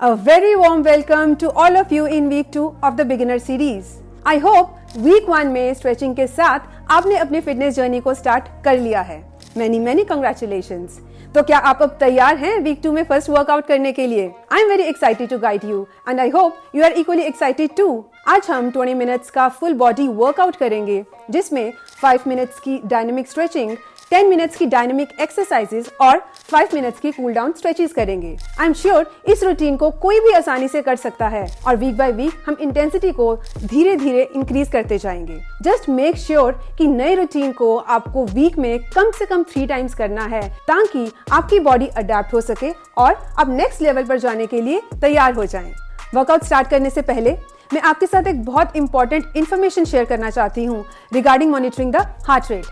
A very warm welcome to all of you in week 2 of the beginner series. I hope week 1 में stretching के साथ आपने अपनी fitness journey को start कर लिया है. Many congratulations. तो क्या आप अब तैयार हैं वीक 2 में फर्स्ट वर्कआउट करने के लिए? I am very excited to guide you and I hope you are equally excited too. आज हम 20 मिनट्स का फुल बॉडी वर्कआउट करेंगे जिसमें 5 मिनट्स की डायनेमिक स्ट्रेचिंग, 10 मिनट्स की डायनेमिक एक्सरसाइजेस और 5 मिनट्स की कूल डाउन स्ट्रेचेस करेंगे. आई एम श्योर इस रूटीन को कोई भी आसानी से कर सकता है और वीक बाय वीक हम इंटेंसिटी को धीरे धीरे इंक्रीज करते जाएंगे. जस्ट मेक श्योर कि नई रूटीन को आपको वीक में कम से कम 3 टाइम्स करना है ताकि आपकी बॉडी अडेप्ट हो सके और आप नेक्स्ट लेवल पर जाने के लिए तैयार हो जाएं. वर्कआउट स्टार्ट करने से पहले मैं आपके साथ एक बहुत इंपॉर्टेंट इन्फॉर्मेशन शेयर करना चाहती हूँ regarding monitoring the heart rate.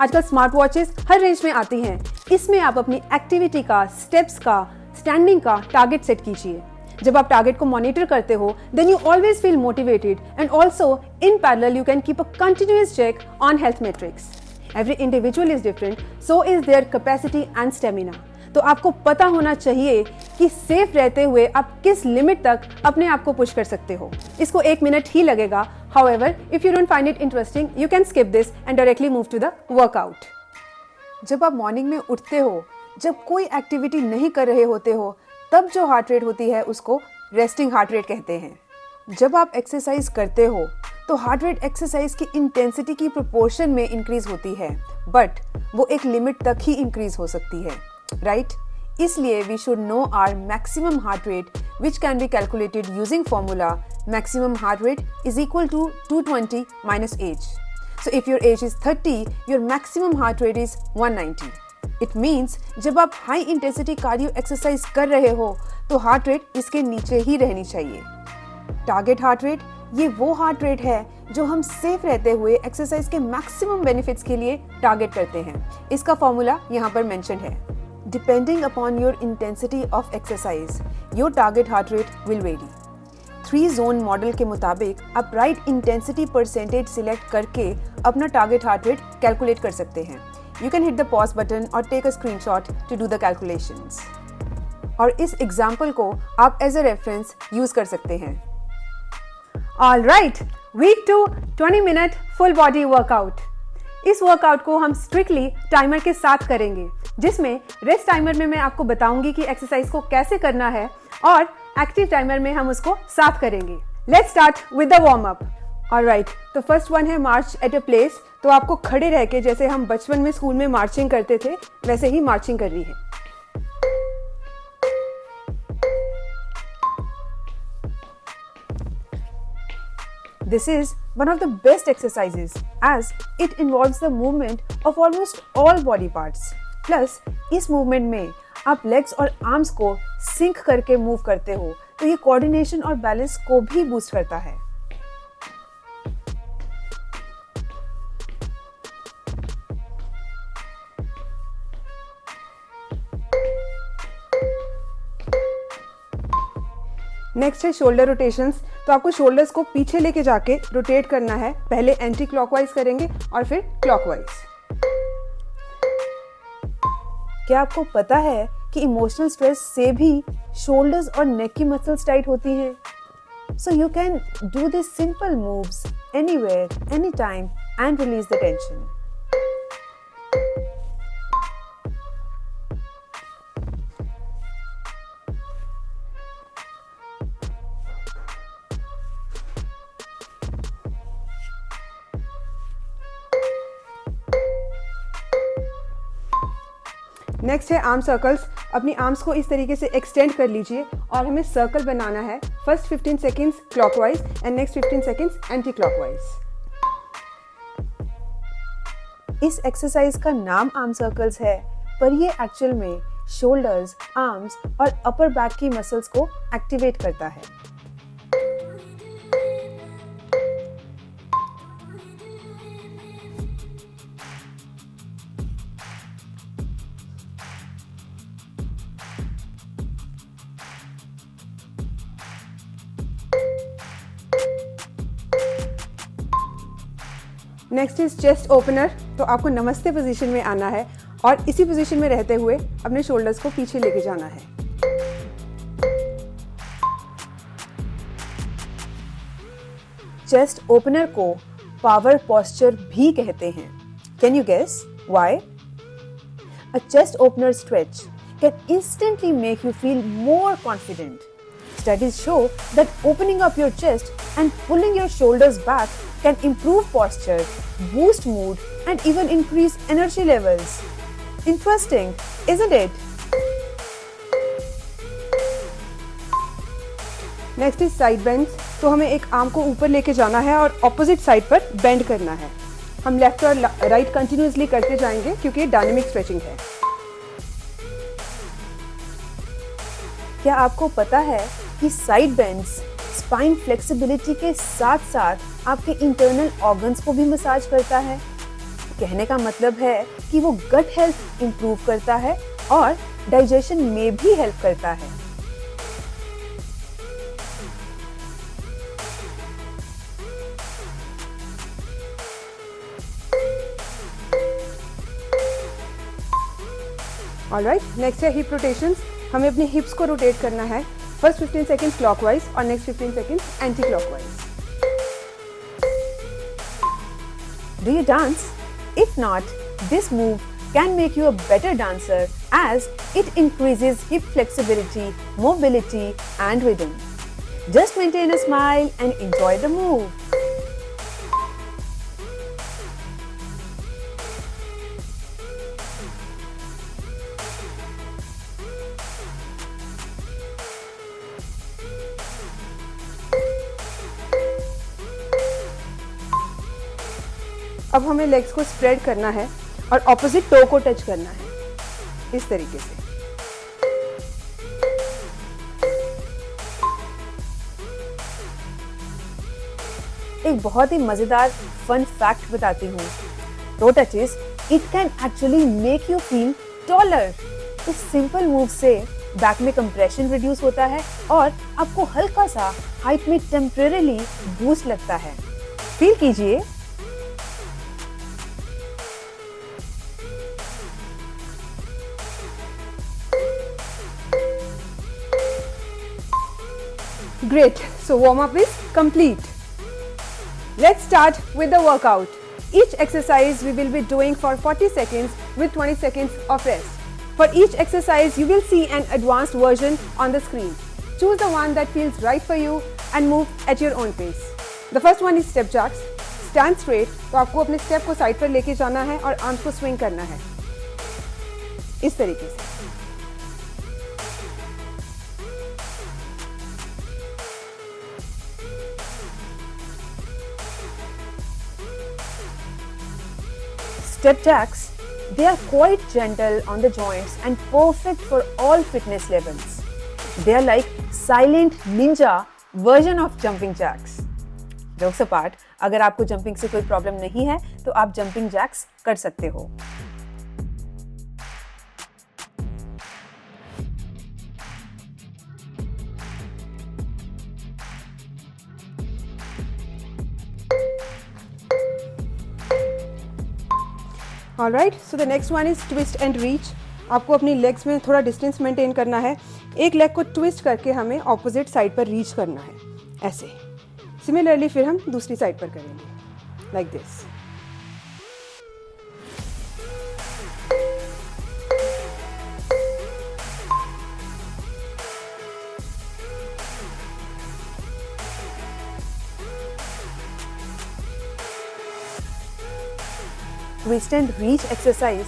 आजकल स्मार्ट वॉचेस हर रेंज में आती हैं. इसमें आप अपनी एक्टिविटी का, स्टेप्स का, स्टैंडिंग का टारगेट सेट कीजिए. जब आप टारगेट को मॉनिटर करते हो then you always feel motivated and also in parallel you can keep a continuous check on health metrics. Every individual is different, so is their capacity and stamina. तो आपको पता होना चाहिए कि सेफ रहते हुए आप किस लिमिट तक अपने आप को पुश कर सकते हो. इसको 1 मिनट ही लगेगा. However, if you don't find it interesting, you can skip this and directly move to the workout. जब आप मॉर्निंग में उठते हो, जब कोई एक्टिविटी नहीं कर रहे होते हो, तब जो हार्ट रेट होती है उसको रेस्टिंग हार्ट रेट कहते हैं. जब आप एक्सरसाइज करते हो तो हार्ट रेट एक्सरसाइज की इंटेंसिटी की प्रोपोर्शन में इंक्रीज होती है, बट वो एक लिमिट तक ही इंक्रीज हो सकती है, राइट? इसलिए we should know our maximum heart rate which can be calculated using formula maximum heart rate is equal to 220 minus age. So if your age is 30, your maximum heart rate is 190. It means जब आप high intensity cardio exercise कर रहे हो तो heart rate इसके नीचे ही रहनी चाहिए. Target heart rate ये वो heart rate है जो हम safe रहते हुए exercise के maximum benefits के लिए target करते हैं. इसका formula यहाँ पर mentioned है. Depending upon your intensity of exercise, your target heart rate will vary. 3-zone model के मुताबिक आप right intensity percentage select करके अपना target heart rate calculate कर सकते हैं. You can hit the pause button or take a screenshot to do the calculations. और इस example को आप as a reference use कर सकते हैं. All right, week 2 20 minute full body workout. इस वर्कआउट को हम स्ट्रिक्टली टाइमर के साथ करेंगे जिसमें रेस्ट टाइमर में मैं आपको बताऊंगी कि एक्सरसाइज को कैसे करना है और एक्टिव टाइमर में हम उसको साथ करेंगे. Let's start with the warm up. Alright, तो फर्स्ट वन है मार्च एट अ प्लेस. तो आपको खड़े रह के जैसे हम बचपन में स्कूल में मार्चिंग करते थे वैसे ही मार्चिंग करनी है. This is one of the best exercises as it involves the movement of almost all body parts. Plus, इस movement में आप legs और arms को sync करके move करते हो तो ये coordination और balance को भी boost करता है. नेक्स्ट है शोल्डर रोटेशंस. तो आपको शोल्डर्स को पीछे लेके जाके रोटेट करना है. पहले एंटी क्लॉकवाइज करेंगे और फिर क्लॉकवाइज. क्या आपको पता है कि इमोशनल स्ट्रेस से भी शोल्डर्स और नेक की मसल्स टाइट होती हैं? So you can do this simple moves anywhere any time and release the tension. Next है आर्म सर्कल्स. अपनी आर्म्स को इस तरीके से एक्सटेंड कर लीजिए और हमें सर्कल बनाना है. First 15 seconds clockwise and next 15 seconds anti clockwise. इस एक्सरसाइज का नाम आर्म सर्कल्स है पर ये एक्चुअल में शोल्डर्स, आर्म्स और अपर बैक की मसल्स को एक्टिवेट करता है. Next is chest opener. तो आपको नमस्ते पोजीशन में आना है और इसी पोजीशन में रहते हुए अपने शोल्डर्स को पीछे लेके जाना है. चेस्ट ओपनर को पावर पोस्चर भी कहते हैं. Can you guess why? A chest opener stretch can instantly make you feel more confident. Studies show that opening up your chest and pulling your shoulders back can improve posture, boost mood, and even increase energy levels. Interesting, isn't it? Next is side bend. तो हमें एक arm को ऊपर लेके जाना है और opposite side पर बेंड करना है. हम लेफ्ट और राइट कंटिन्यूसली करते जाएंगे क्योंकि ये डायनेमिक स्ट्रेचिंग है. क्या आपको पता है कि साइड बेंड्स स्पाइन फ्लेक्सिबिलिटी के साथ साथ आपके इंटरनल ऑर्गन्स को भी मसाज करता है? कहने का मतलब है कि वो गट हेल्थ इंप्रूव करता है और डाइजेशन में भी हेल्प करता है. ऑलराइट, नेक्स्ट है हिप रोटेशंस. हमें अपने हिप्स को रोटेट करना है. फर्स्ट 15 सेकंड्स क्लॉकवाइज और next 15 seconds anti clockwise. Do you dance? If not, this move can make you a better dancer as it increases hip flexibility, mobility and rhythm. Just maintain a smile and enjoy the move. अब हमें legs को spread करना है और opposite to को touch करना है इस तरीके से. एक बहुत ही मजेदार फन फैक्ट बताती हूँ. Toe touches it can actually make you feel taller. इस सिंपल मूव से बैक में कंप्रेशन रिड्यूस होता है और आपको हल्का सा हाइट में टेम्परेरीली बूस्ट लगता है. फील कीजिए. Great, so warm up is complete. Let's start with the workout. Each exercise we will be doing for 40 seconds with 20 seconds of rest. For each exercise you will see an advanced version on the screen. Choose the one that feels right for you and move at your own pace. The first one is step jacks. Stand straight. तो आपको अपने step को side पर लेके जाना है और arms को स्विंग करना है इस तरीके से. Step jacks, they are quite gentle on the joints and perfect for all fitness levels. They are like silent ninja version of jumping jacks. Jokes apart, अगर आपको जंपिंग से कोई प्रॉब्लम नहीं है तो आप जंपिंग जैक्स कर सकते हो. Alright, so the next one is twist and reach. आपको अपनी लेग्स में थोड़ा डिस्टेंस मेंटेन करना है. एक लेग को ट्विस्ट करके हमें ऑपोजिट साइड पर रीच करना है ऐसे. सिमिलरली फिर हम दूसरी साइड पर करेंगे like this. Twist and reach exercise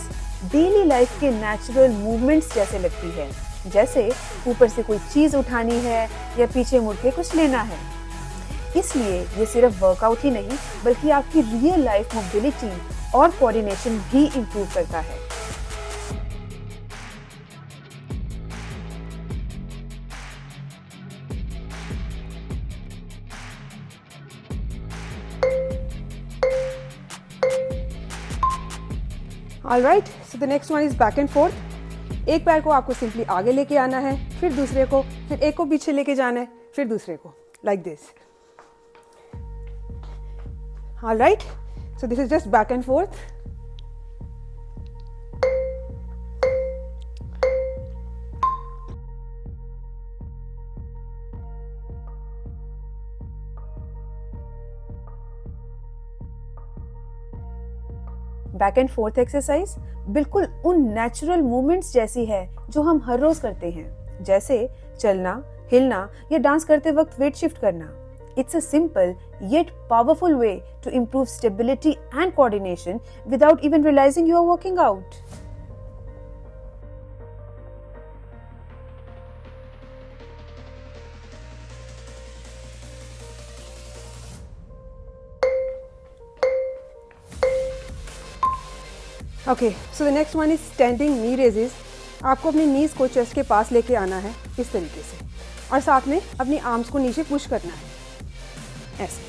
daily life के नेचुरल मूवमेंट्स जैसे लगती है. जैसे ऊपर से कोई चीज उठानी है या पीछे मुड़ के कुछ लेना है. इसलिए ये सिर्फ वर्कआउट ही नहीं बल्कि आपकी रियल लाइफ मोबिलिटी और कोऑर्डिनेशन भी इंप्रूव करता है. Alright, so the next one is back and fourth. एक पैर को आपको सिंपली आगे लेके आना है, फिर दूसरे को, फिर एक को पीछे लेके जाना है, फिर दूसरे को, like this. Alright, so this is just back and fourth. Back and fourth exercise बिल्कुल उन नेचुरल मूवमेंट्स जैसी है जो हम हर रोज करते हैं, जैसे चलना, हिलना या डांस करते वक्त वेट शिफ्ट करना। It's a simple yet powerful way to improve stability and coordination without even realizing you are working out. Okay, so the next one is standing knee raises. आपको अपनी नीज को चेस्ट के पास लेके आना है इस तरीके से, और साथ में अपनी आर्म्स को नीचे पुश करना है ऐसे।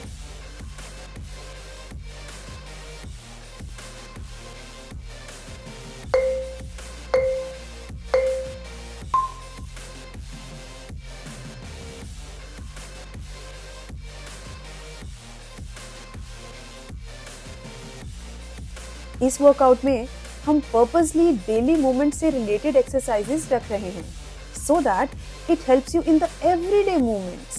इस वर्कआउट में हम पर्पसली डेली मूवमेंट से रिलेटेड एक्सरसाइजेस रख रहे हैं so that it helps you in the everyday movements.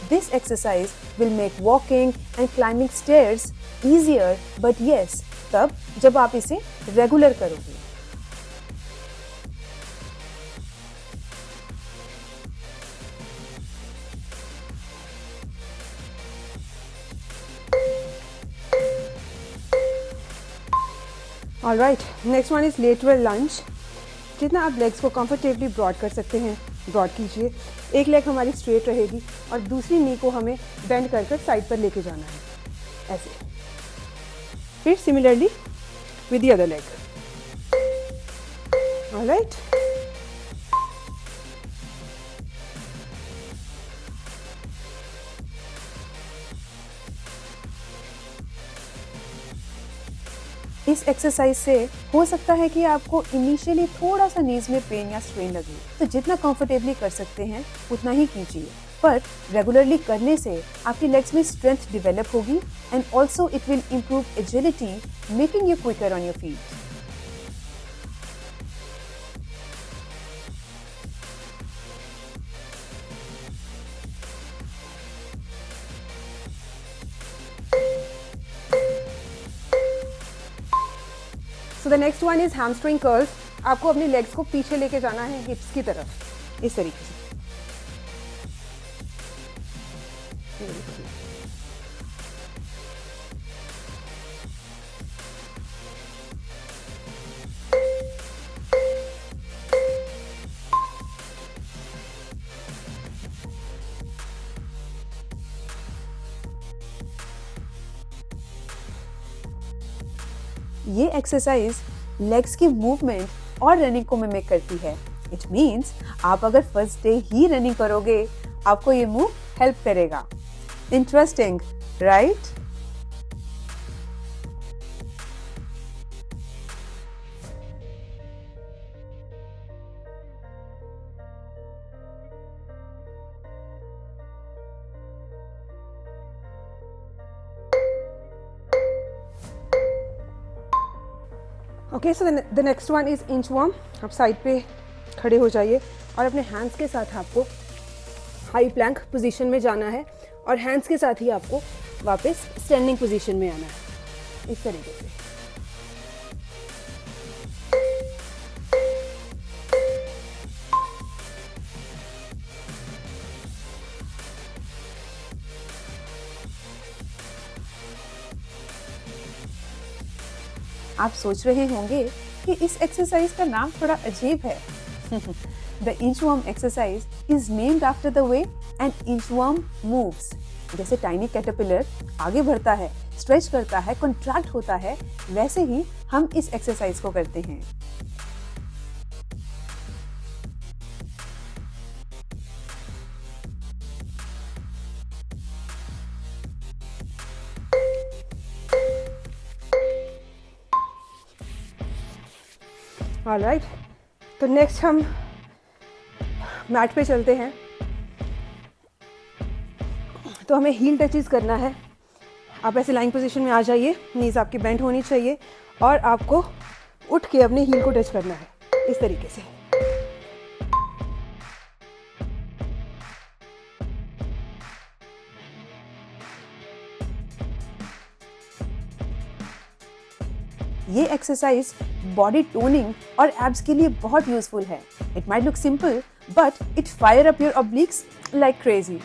This exercise will make walking and climbing stairs easier, but yes, तब जब आप इसे रेगुलर करोगे। Alright, next one is lateral lunge. जितना आप लेग्स को कंफर्टेबली ब्रॉड कर सकते हैं ब्रॉड कीजिए। एक लेग हमारी स्ट्रेट रहेगी और दूसरी नी को हमें बेंड कर कर साइड पर लेके जाना है ऐसे। फिर similarly with the other leg. Alright, इस एक्सरसाइज से हो सकता है कि आपको इनिशियली थोड़ा सा नीज में पेन या स्ट्रेन लगे, तो जितना कंफर्टेबली कर सकते हैं उतना ही कीजिए। पर रेगुलरली करने से आपकी लेग्स में स्ट्रेंथ डेवलप होगी and also it will improve agility, making you quicker on your feet. So the next one is hamstring curls. आपको अपनी लेग्स को पीछे लेके जाना है हिप्स की तरफ इस तरीके से। ये एक्सरसाइज लेग्स की मूवमेंट और रनिंग को मिमिक करती है। इट मीन्स आप अगर फर्स्ट डे ही रनिंग करोगे आपको ये मूव हेल्प करेगा। Interesting, right? Okay, so the next one is inch worm. आप साइड पे खड़े हो जाइए और अपने हैंड्स के साथ आपको हाई प्लैंक पोजीशन में जाना है और हैंड्स के साथ ही आपको वापस स्टैंडिंग पोजीशन में आना है इस तरीके से। आप सोच रहे होंगे कि इस एक्सरसाइज का नाम थोड़ा अजीब है। The inchworm exercise is named after the way an inchworm moves. जैसे टाइनी कैटरपिलर आगे बढ़ता है, स्ट्रेच करता है, कॉन्ट्रैक्ट होता है, वैसे ही हम इस एक्सरसाइज को करते हैं। ऑलराइट, तो नेक्स्ट हम मैट पे चलते हैं। तो हमें हील टचेस करना है। आप ऐसे लाइंग पोजीशन में आ जाइए, नीज आपकी बेंड होनी चाहिए और आपको उठ के अपने हील को टच करना है इस तरीके से। ये एक्सरसाइज बॉडी टोनिंग और एब्स के लिए बहुत यूजफुल है. It might look simple but it fire up your obliques like crazy.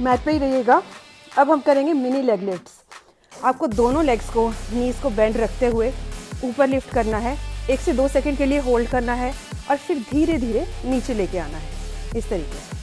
Mat पे ही रहिएगा. अब हम करेंगे मिनी लेग लिफ्ट्स. आपको दोनों लेग्स को नीज को बेंड रखते हुए ऊपर लिफ्ट करना है. 1 से 2 सेकंड के लिए होल्ड करना है और फिर धीरे धीरे नीचे लेके आना है, इस तरीके से.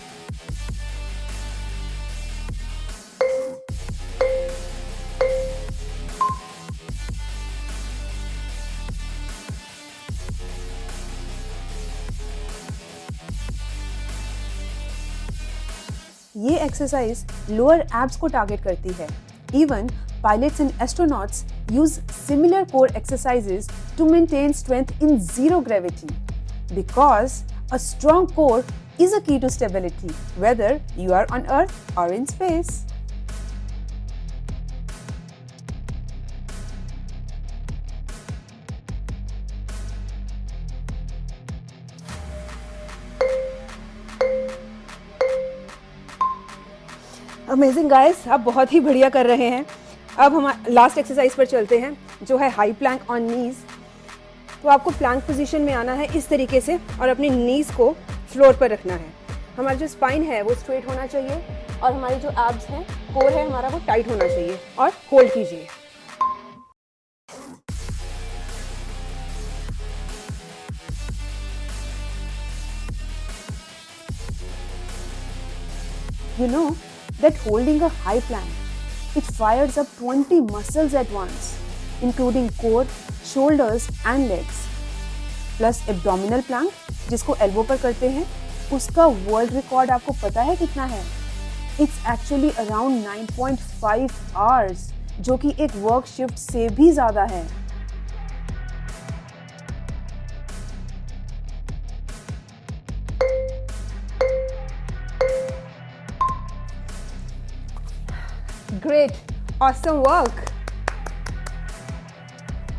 ये एक्सरसाइज लोअर एब्स को टारगेट करती है. Even pilots and astronauts use similar core exercises to maintain strength in zero gravity because a strong core is a key to stability whether you are on Earth or in space. Amazing guys, आप बहुत ही बढ़िया कर रहे हैं. अब हम last exercise पर चलते हैं जो है हाई प्लैंक ऑन नीज. तो आपको प्लैंक पोजीशन में आना है इस तरीके से और अपनी नीज को फ्लोर पर रखना है. हमारा जो स्पाइन है वो स्ट्रेट होना चाहिए और हमारी जो एब्स हैं, कोर है हमारा, वो टाइट होना चाहिए और होल्ड कीजिए. You know that holding a high plank, it fires up 20 muscles at once, including core, shoulders and legs. Plus abdominal plank, जिसको elbow पर करते हैं, उसका वर्ल्ड रिकॉर्ड आपको पता है कितना है? It's actually around 9.5 hours, जो कि एक वर्क शिफ्ट से भी ज़्यादा है. Great, awesome work.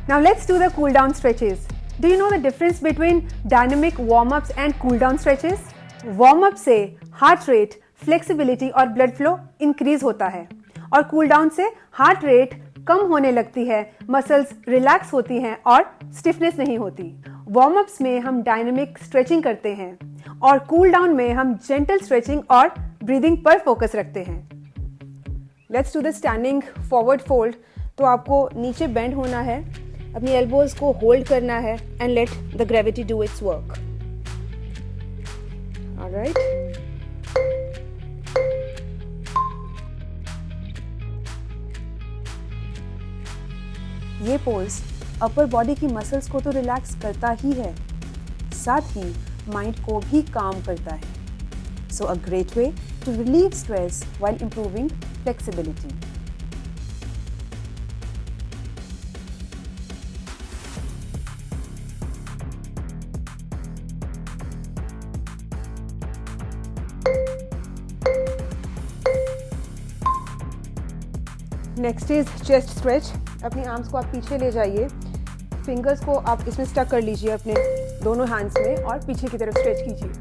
Now let's do the cool down stretches. Do you know the difference between dynamic warm-ups and cool down stretches? Warm-up से heart rate, flexibility और blood flow increase होता है और cool down से heart rate कम होने लगती है, muscles relax होती हैं और stiffness नहीं होती. Warm-ups में हम dynamic stretching करते हैं और cool down में हम gentle stretching और breathing पर focus रखते हैं. Let's do the standing forward fold. तो आपको नीचे बेंड होना है, अपनी एल्बोज को होल्ड करना है and let the gravity do it's work. Alright. ये पोज अपर बॉडी की मसल्स को तो रिलैक्स करता ही है, साथ ही माइंड को भी काम करता है. So a great way to relieve stress while improving flexibility. Next is chest stretch. अपनी आर्म्स को आप पीछे ले जाइए, फिंगर्स को आप इसमें स्टक कर लीजिए अपने दोनों हैंड्स में और पीछे की तरफ स्ट्रेच कीजिए.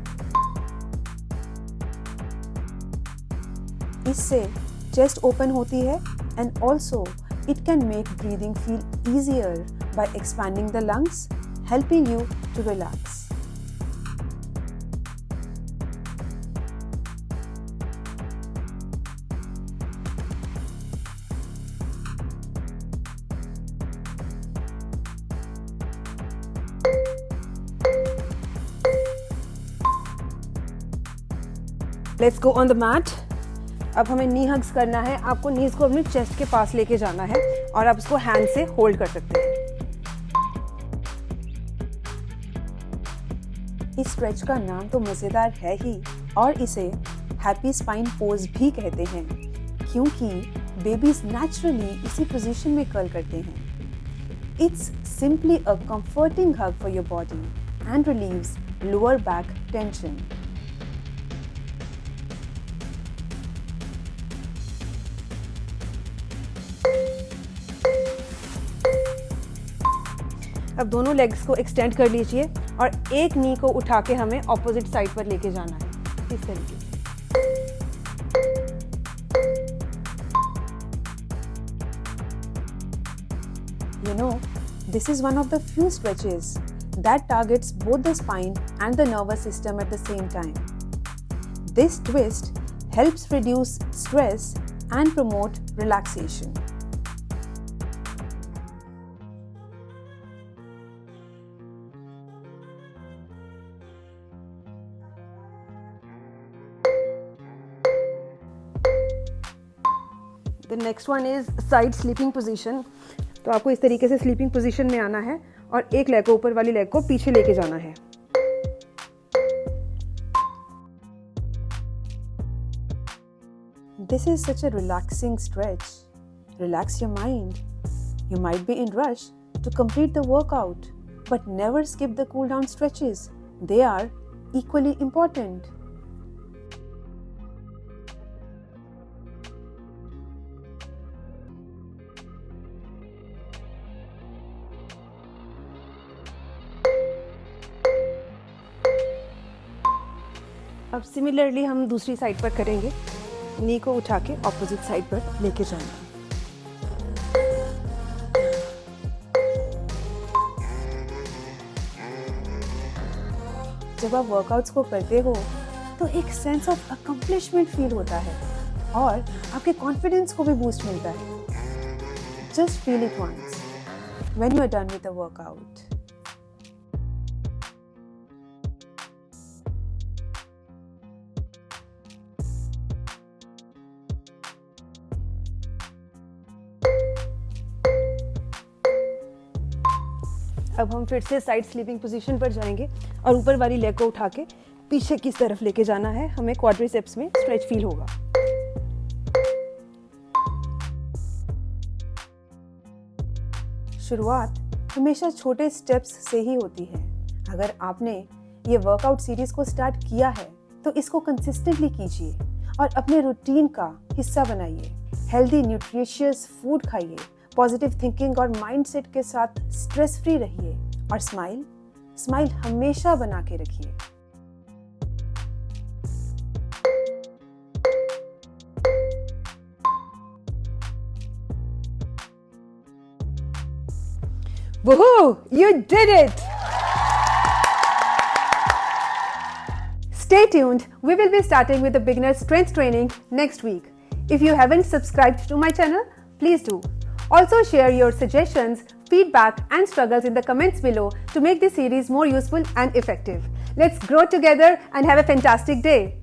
इससे चेस्ट ओपन होती है and also it can make breathing feel easier by expanding the lungs, helping you to relax. Let's go on the mat. अब हमें नी हग्स करना है. आपको नीज को अपने चेस्ट के पास लेके जाना है और आप उसको हैंड से होल्ड कर सकते हैं. इस स्ट्रेच का नाम तो मजेदार है ही और इसे हैप्पी स्पाइन पोज भी कहते हैं क्योंकि बेबीज नेचुरली इसी पोजीशन में कर्ल करते हैं. It's simply a comforting hug for your body and relieves lower back tension. अब दोनों लेग्स को एक्सटेंड कर लीजिए और एक नी को उठा के हमें ऑपोजिट साइड पर लेके जाना है, इस तरीके से। You know, this is one of the few stretches that targets both the spine and the nervous system at the same time. This twist helps reduce stress and promote relaxation. The next one is side sleeping position. तो आपको इस तरीके से sleeping position में आना है और एक लेग को, ऊपर वाली लेग को पीछे लेके जाना है। This is such a relaxing stretch. Relax your mind. You might be in rush to complete the workout, but never skip the cool down stretches. They are equally important. अब similarly हम दूसरी side पर करेंगे, नी को उठा के opposite side पर लेके जाना। जब आप वर्कआउट्स को करते हो तो एक सेंस ऑफ अकम्प्लिशमेंट फील होता है और आपके कॉन्फिडेंस को भी बूस्ट मिलता है। Just feel it once when you are done with the workout. अब हम फिर से साइड स्लीपिंग पोजीशन पर जाएंगे और ऊपर वाली लेग को उठा के पीछे की तरफ लेके जाना है। हमें क्वाड्रिसेप्स में स्ट्रेच फील होगा। शुरुआत हमेशा छोटे स्टेप्स से ही होती है। अगर आपने ये वर्कआउट सीरीज को स्टार्ट किया है तो इसको कंसिस्टेंटली कीजिए और अपने रूटीन का हिस्सा बनाइए। हेल्दी न्यूट्रिशियस फूड खाइए, पॉजिटिव थिंकिंग और माइंडसेट के साथ स्ट्रेस फ्री रहिए और स्माइल हमेशा बना के रखिए। Woohoo! You did it! Stay tuned. We will be starting with the beginner strength training next week. If you haven't subscribed to my channel, please do. Also share your suggestions, feedback and struggles in the comments below to make this series more useful and effective. Let's grow together and have a fantastic day.